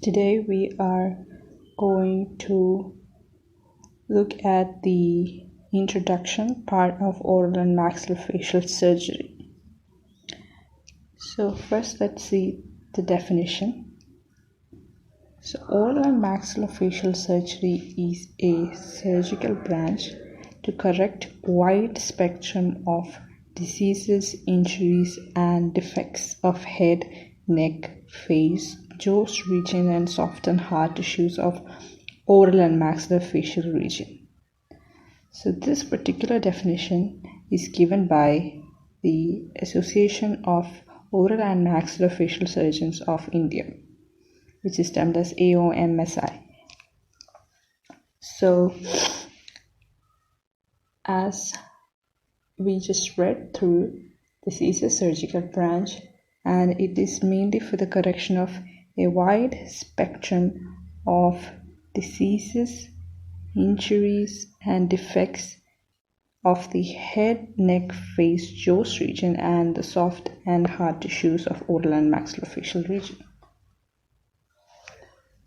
Today we are going to look at the introduction part of oral and maxillofacial surgery. So first let's see the definition. So oral and maxillofacial surgery is a surgical branch to correct wide spectrum of diseases, injuries and defects of head, neck, face, jaws region and soft and hard tissues of oral and maxillofacial region. So this particular definition is given by the Association of Oral and Maxillofacial Surgeons of India, which is termed as AOMSI. So as we just read through, this is a surgical branch and it is mainly for the correction of a wide spectrum of diseases, injuries and defects of the head, neck, face, jaws region and the soft and hard tissues of oral and maxillofacial region.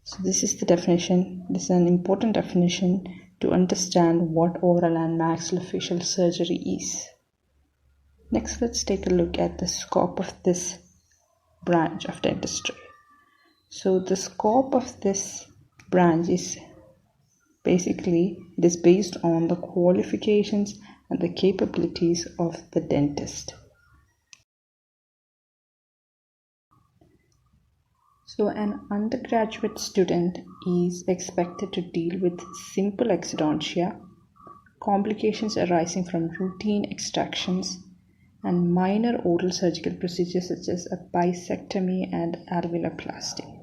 So this is the definition. This is an important definition to understand what oral and maxillofacial surgery is. Next, let's take a look at the scope of this branch of dentistry. So the scope of this branch is basically, it is based on the qualifications and the capabilities of the dentist. So an undergraduate student is expected to deal with simple exodontia, complications arising from routine extractions, and minor oral surgical procedures such as a bisectomy and alveoloplasty.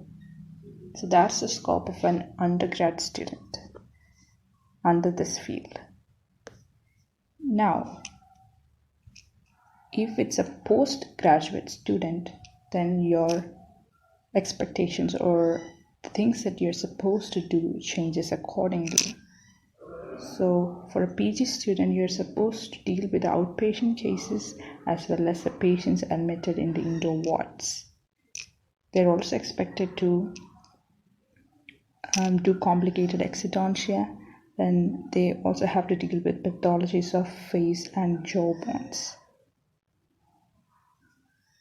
So that's the scope of an undergrad student under this field. Now, if it's a postgraduate student, then your expectations or the things that you're supposed to do changes accordingly. So for a PG student, you're supposed to deal with outpatient cases as well as the patients admitted in the indoor wards. They're also expected to do complicated exodontia. Then they also have to deal with pathologies of face and jaw bones.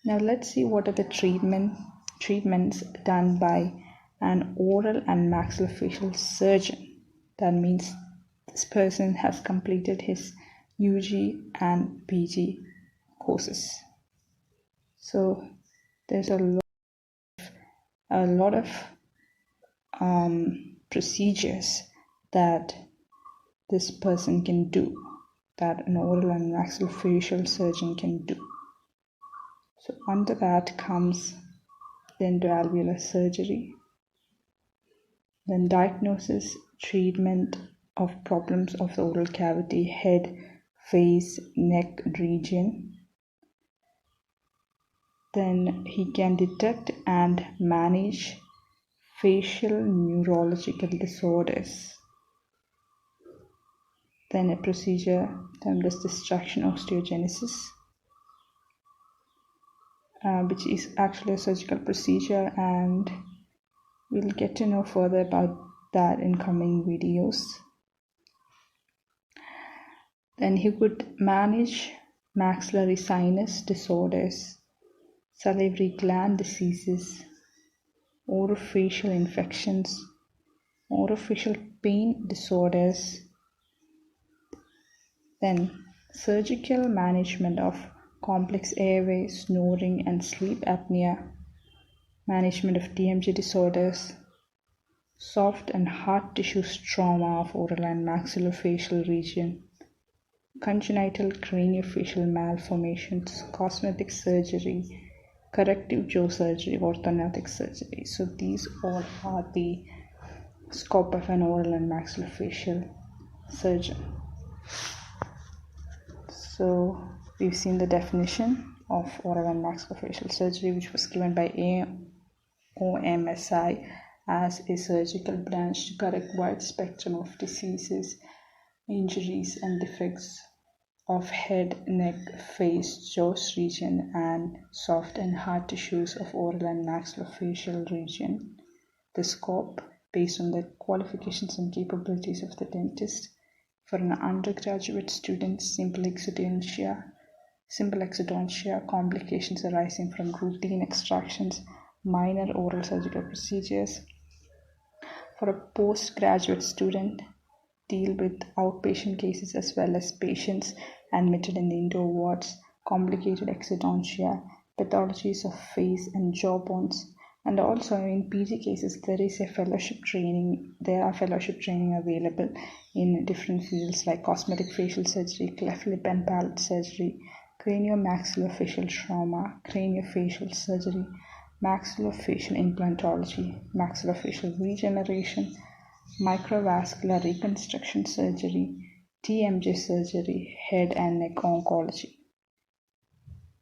Now let's see what are the treatments done by an oral and maxillofacial surgeon. That means this person has completed his UG and PG courses. So there's a lot of procedures that this person can do, that an oral and maxillofacial surgeon can do. So under that comes dentoalveolar surgery, then diagnosis, treatment of problems of the oral cavity, head, face, neck region. Then he can detect and manage facial neurological disorders. Then a procedure termed as distraction osteogenesis, which is actually a surgical procedure, and we'll get to know further about that in coming videos. Then he could manage maxillary sinus disorders, salivary gland diseases, orofacial infections, orofacial pain disorders. Then surgical management of complex airway, snoring and sleep apnea, management of TMJ disorders, soft and hard tissue trauma of oral and maxillofacial region, congenital craniofacial malformations, cosmetic surgery, corrective jaw surgery, orthodontic surgery. So these all are the scope of an oral and maxillofacial surgeon. So we've seen the definition of oral and maxillofacial surgery, which was given by AOMSI as a surgical branch to correct wide spectrum of diseases, injuries and defects of head, neck, face, jaws region and soft and hard tissues of oral and maxillofacial region. the scope based on the qualifications and capabilities of the dentist. For an undergraduate student, simple exodontia, complications arising from routine extractions, minor oral surgical procedures. For a postgraduate student, deal with outpatient cases as well as patients admitted in the indoor wards, complicated exodontia, pathologies of face and jawbones. And also in PG cases, there are fellowship training available in different fields like cosmetic facial surgery, cleft lip and palate surgery, craniomaxillofacial trauma, craniofacial surgery, maxillofacial implantology, maxillofacial regeneration, microvascular reconstruction surgery, TMJ surgery, head and neck oncology.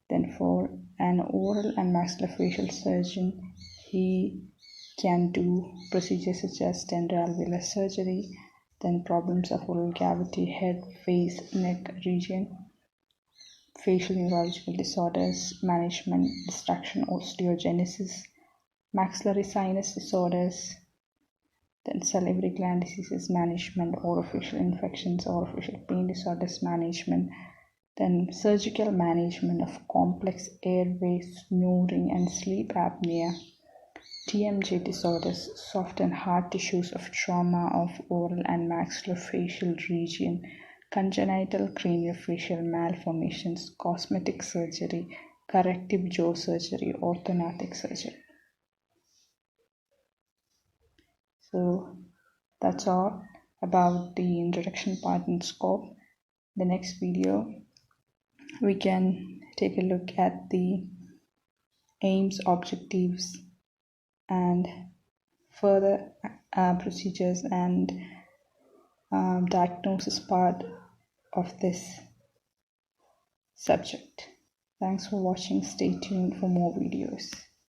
Then for an oral and maxillofacial surgeon, he can do procedures such as tendoral surgery, then problems of oral cavity, head, face, neck region, facial neurological disorders, management, distraction, osteogenesis, maxillary sinus disorders, then salivary gland diseases management, orofacial infections, orofacial pain disorders management, then surgical management of complex airway, snoring and sleep apnea, TMJ disorders, soft and hard tissues of trauma of oral and maxillofacial region, congenital craniofacial malformations, cosmetic surgery, corrective jaw surgery, orthodontic surgery. So that's all about the introduction part and scope. The next video we can take a look at the aims, objectives and further procedures and diagnosis part of this subject. Thanks for watching. Stay tuned for more videos.